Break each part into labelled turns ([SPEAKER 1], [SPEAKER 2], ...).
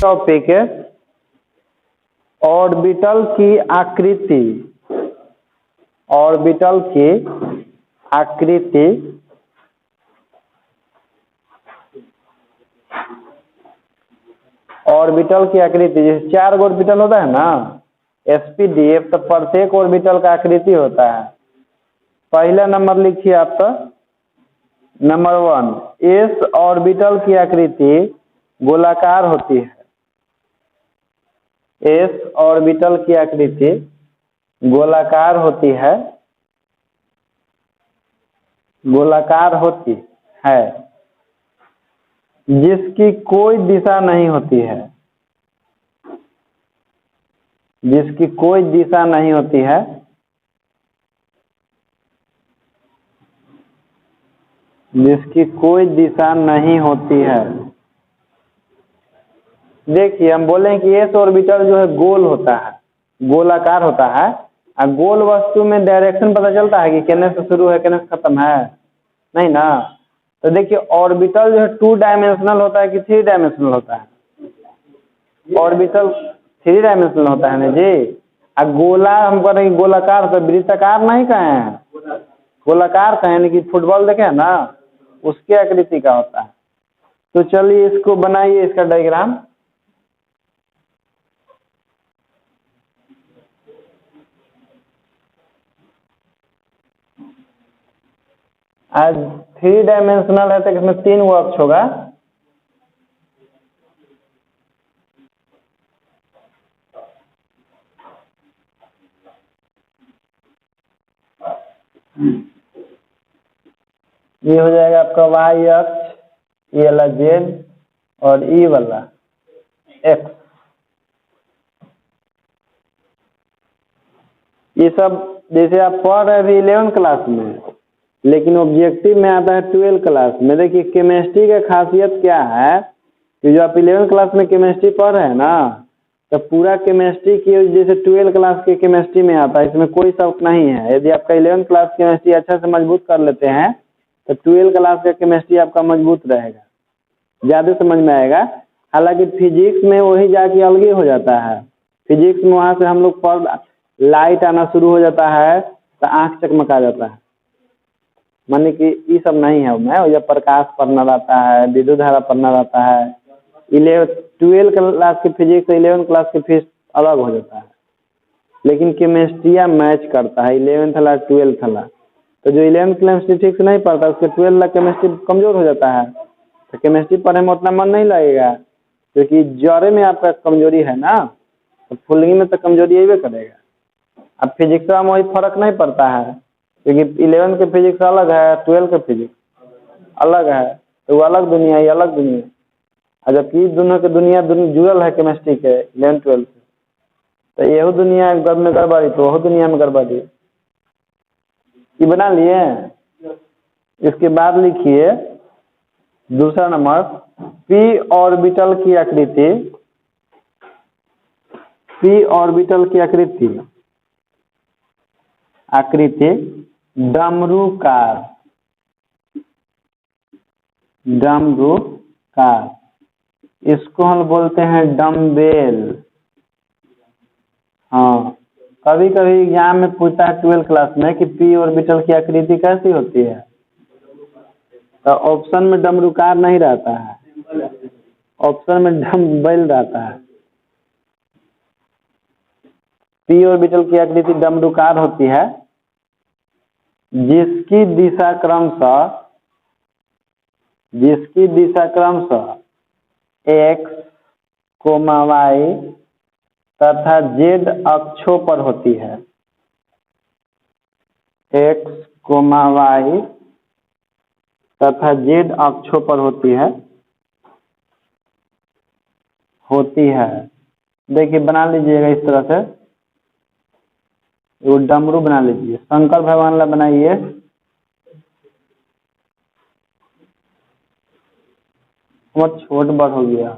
[SPEAKER 1] Topic है orbital की आकृति। ऑर्बिटल की आकृति ऑर्बिटल की आकृति जैसे 4 ऑर्बिटल होता है ना एसपीडीएफ, तो प्रत्येक ऑर्बिटल का आकृति होता है। पहला नंबर लिखिए आपका नंबर 1, इस ऑर्बिटल की आकृति गोलाकार होती है। इस ऑर्बिटल की आकृति गोलाकार होती है, गोलाकार होती है, जिसकी कोई दिशा नहीं होती है, जिसकी कोई दिशा नहीं होती है, जिसकी कोई दिशा नहीं होती है। देखिए हम बोले कि एस ऑर्बिटल जो है गोल होता है, गोलाकार होता है। और गोल वस्तु में डायरेक्शन पता चलता है कि कितने से शुरू है कितने से खत्म है, नहीं ना। तो देखिए ऑर्बिटल जो है 2 डायमेंशनल होता है कि 3 डायमेंशनल होता है? ऑर्बिटल 3 डायमेंशनल होता है ना जी। और गोला हम कह रहे हैं गोलाकार, तो वृत्ताकार नहीं कहे हैं, गोलाकार कहे कि फुटबॉल देखे है ना, उसके आकृति का होता है। तो चलिए इसको बनाइए, इसका डायग्राम। आज 3 डायमेंशनल है तो इसमें 3 अक्ष होगा। ये हो जाएगा आपका वाई अक्ष, ये वाला जेड और ई वाला एक्स। ये सब जैसे आप पढ़ रहे अभी 11 क्लास में, लेकिन ऑब्जेक्टिव में आता है 12 क्लास में। देखिए केमिस्ट्री का खासियत क्या है कि जो आप 11 क्लास में केमिस्ट्री पढ़ रहे हैं ना, तो पूरा केमिस्ट्री की जैसे 12 क्लास के केमिस्ट्री में आता है, इसमें कोई शक नहीं है। यदि आपका 11 क्लास केमिस्ट्री अच्छा से मजबूत कर लेते हैं तो 12 क्लास का केमिस्ट्री आपका मजबूत रहेगा, ज़्यादा समझ में आएगा। हालांकि फिजिक्स में वही जाके अलग ही हो जाता है। फिजिक्स में वहाँ से हम लोग पढ़ लाइट आना शुरू हो जाता है तो आँख चकमका जाता है, माने कि ये सब नहीं है उसमें। जब प्रकाश पढ़ना रहता है, विद्युत धारा पढ़ना रहता है, 12 क्लास के फिजिक्स से 11 क्लास के फिजिक्स अलग हो जाता है। लेकिन केमिस्ट्रिया मैच करता है, 11th वाला 12th वाला। तो जो 11th केमिस्ट्री ठीक से नहीं पढ़ता उसके 12th वाला केमिस्ट्री कमजोर हो जाता है, तो केमिस्ट्री पढ़ने में उतना मन नहीं लगेगा, क्योंकि जड़े में आपका कमजोरी है ना, तो फुलगी में तो कमजोरी आइबे करेगा। अब फिजिक्स में वही फर्क नहीं पड़ता है, क्योंकि 11 के फिजिक्स अलग है, 12 के फिजिक्स अलग है, तो वो अलग दुनिया है, ये अलग दुनिया है। और जबकि दोनों के दुनिया जुड़ल है केमिस्ट्री के 11-12 से, तो यही दुनिया में गड़बड़ी तो वही दुनिया में गड़बड़ी। ये बना लिए। इसके बाद लिखिए दूसरा नंबर, पी ऑर्बिटल की आकृति, पी ऑर्बिटल की आकृति, आकृति डमरूकार, डमरूकार। इसको हम बोलते हैं डम्बेल। हाँ, कभी कभी एग्जाम में पूछता है 12 क्लास में कि पी ऑर्बिटल की आकृति कैसी होती है, तो ऑप्शन में डमरूकार नहीं रहता है, ऑप्शन में डम्बेल रहता है। पी ऑर्बिटल की आकृति डमरूकार होती है, जिसकी दिशा क्रमशः एक्स, वाई तथा जेड अक्षों पर होती है। एक्स, वाई तथा जेड अक्षों पर होती है। देखिए बना लीजिएगा इस तरह से, वो डमरू बना लीजिए, शंकर भगवान ला बनाइए। बहुत छोट बड़ हो गया,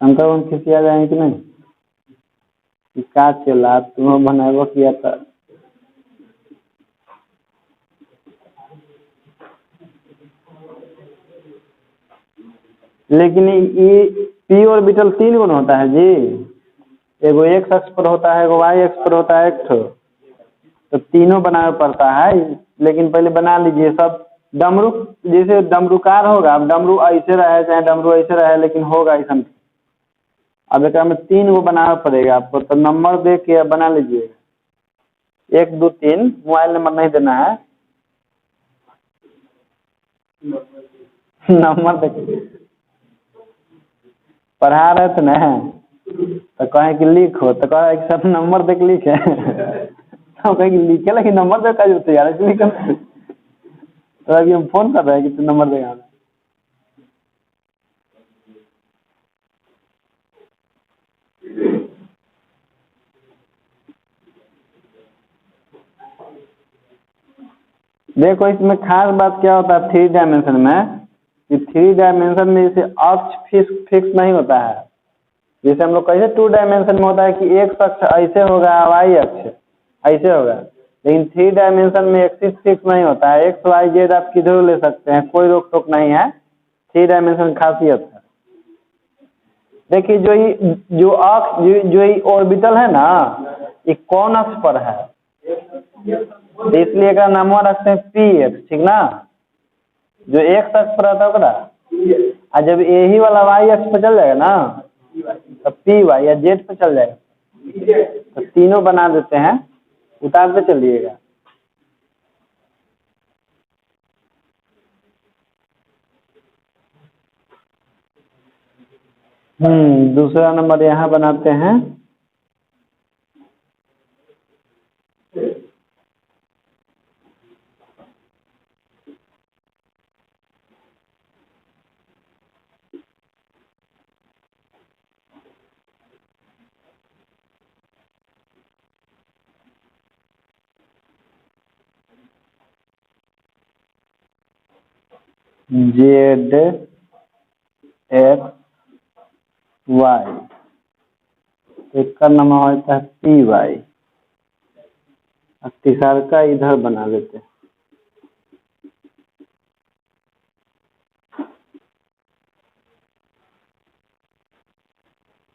[SPEAKER 1] शंकर भगवान खिसिया जाए कि नहीं? कि का चला तुम बनाबो किया था। लेकिन ये पी ऑर्बिटल 3 गुण होता है जी, एगो एक्स अक्ष पर होता है, एगो वाई अक्ष पर होता है एक ठो, तो तीनों बनाना पड़ता है। लेकिन पहले बना लीजिए सब। डमरू जैसे डमरूकार होगा, अब डमरू ऐसे रहे चाहे डमरू ऐसे रहे, लेकिन होगा ऐसा। अब एक में 3 गो बनाना पड़ेगा आपको, तो नंबर दे के बना लीजिएगा 1 2 3। मोबाइल नंबर नहीं देना है, नंबर देखिए पढ़ा रहे थे ना, तो कहें कि लिखो, तो कहे कि सब नंबर देख लिखे तो कहें कि लिखे, लेकिन नंबर देख का जरूरत है यार, इसलिए तो अभी हम फोन कर रहे हैं कि तू नंबर देगा। देखो इसमें खास बात क्या होता है 3 डायमेंशन में, कि 3 डायमेंशन में जैसे अक्ष फिक्स नहीं होता है। जैसे हम लोग कैसे 2 डायमेंशन में होता है कि एक अक्ष ऐसे होगा, वाई अक्ष ऐसे होगा, लेकिन 3 डायमेंशन में एक्सिस फिक्स नहीं होता है। एक्स वाई जेड आप किधर ले सकते हैं, कोई रोक टोक नहीं है। 3 डायमेंशन खासियत है। देखिए जो अक्ष जो ये ऑर्बिटल है ना, ये कौन अक्ष पर है, इसलिए का नाम रखते हैं पी एक्स, ठीक ना। जो एक अक्ष पर रहता है और जब यही वाला वाई अक्ष पर चल जाएगा ना, तो पी वाई या जेड पे चल जाएगा। तो तीनों बना देते हैं, उतारते चलिएगा। दूसरा नंबर यहाँ बनाते हैं। जेड एक्स वाई, एक का नाम होता है पी वाई, और तीसरा का इधर बना लेते हैं।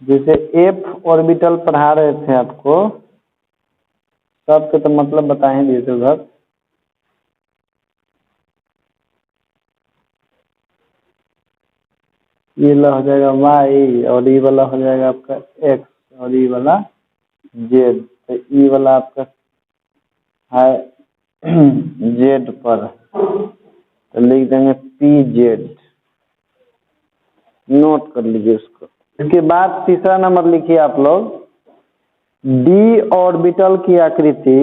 [SPEAKER 1] जैसे एफ ऑर्बिटल पढ़ा रहे थे आपको, सबके तो मतलब बताएं दिए थे उधर। ये वाला हो जाएगा वाई, और ये वाला हो जाएगा आपका एक्स, और ये वाला जेड। तो ये वाला आपका है जेड पर, तो लिख देंगे पी जेड, नोट कर लीजिए उसको। इसके बाद तीसरा नंबर लिखिए आप लोग, डी ऑर्बिटल की आकृति,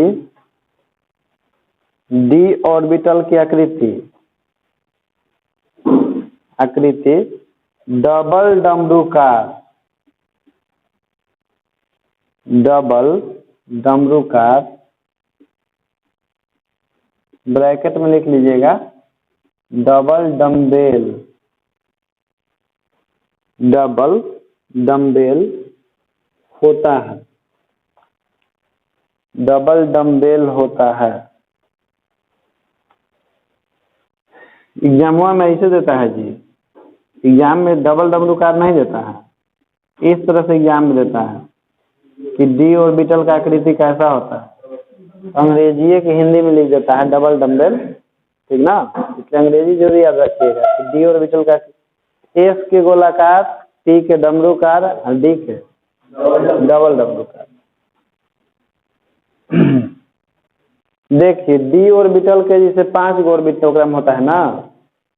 [SPEAKER 1] डी ऑर्बिटल की आकृति डबल डमरूकार, डबल डमरूकार, ब्रैकेट में लिख लीजिएगा डबल डम्बेल, डबल डम्बेल होता है, डबल डम्बेल होता है। एग्जाम में ऐसे देता है जी, एग्जाम में डबल डमरूकार नहीं देता है, इस तरह से एग्जाम में देता है कि डी ऑर्बिटल का आकृति कैसा होता है। अंग्रेजी की हिंदी में लिख देता है डबल डम्बेल, ठीक ना। इसलिए अंग्रेजी जरूर याद रखिएगा कि डी ऑर्बिटल का, एस के गोलाकार, टी के डमरूकार और डी के डबल डमरूकार। देखिए डी ऑर्बिटल के जैसे 5 गो ऑर्बिटोग्राम होता है ना,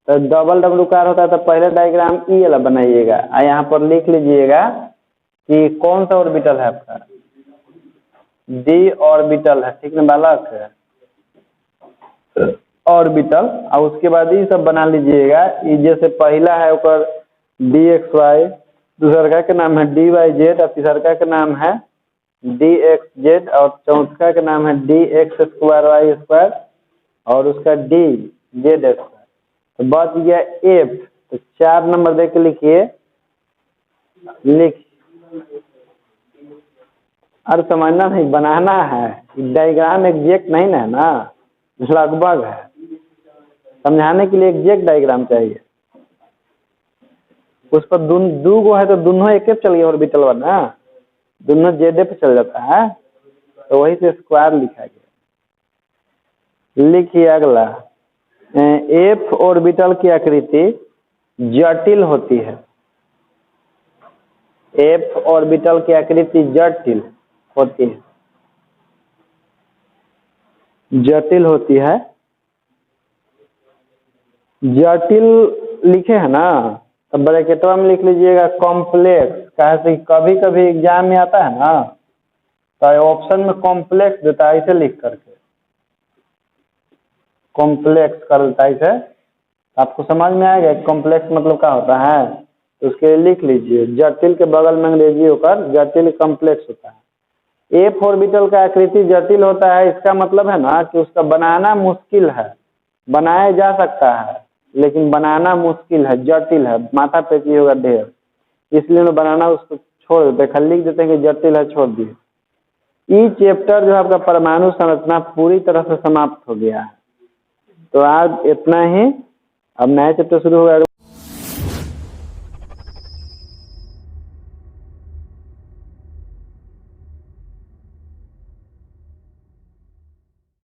[SPEAKER 1] तो डबल डमरूकार होता है। तो पहले डायग्राम ई वाला बनाइएगा, और यहाँ पर लिख लीजिएगा कि कौन सा ऑर्बिटल है आपका, डी ऑर्बिटल है, ठीक ना बालक, ऑर्बिटल। और उसके बाद ये सब बना लीजिएगा। ये जैसे पहला है ऊपर डी एक्स वाई, दूसरा का नाम है डी वाई जेड, और तीसरा का नाम है डी एक्स जेड, और चौथा का नाम है d x square y square, और उसका डी जेड स्क्वायर। तो बच गया एफ। तो 4 नंबर दे के लिखिए, लिख अरे समझना नहीं, बनाना है। डायग्राम एग्जैक्ट नहीं ना है ना, लगभग है। समझाने के लिए एग्जैक्ट डायग्राम चाहिए। उस पर दो गो है तो दोनों एक चल गया ऑर्बिटल वाला ना, दोनों जेड पे चल जाता है, तो वही से स्क्वायर लिखा गया। लिखिए अगला, एफ ऑर्बिटल की आकृति जटिल होती है। एफ ऑर्बिटल की आकृति जटिल होती है। जटिल होती है, जटिल लिखे है ना, तो ब्रैकेटवा में लिख लीजिएगा कॉम्प्लेक्स। कहे कभी कभी एग्जाम में आता है ना, तो ऑप्शन में कॉम्प्लेक्स देता है, इसे लिख करके कॉम्प्लेक्स कर देता है इसे। आपको समझ में आएगा कॉम्प्लेक्स मतलब क्या होता है, तो उसके लिए लिख लीजिए जटिल के बगल में अंग्रेजी होकर जटिल कॉम्प्लेक्स होता है। एफ ऑर्बिटल का आकृति जटिल होता है, इसका मतलब है ना कि उसका बनाना मुश्किल है। बनाया जा सकता है लेकिन बनाना मुश्किल है, जटिल है, माथा पेची होगा ढेर, इसलिए उन्हें बनाना उसको छोड़ देते, खाली लिख देते हैं कि जटिल है, छोड़ दिए। ई चैप्टर जो आपका परमाणु संरचना पूरी तरह से समाप्त हो गया है। तो आज इतना ही, अब नया चैप्टर शुरू होगा।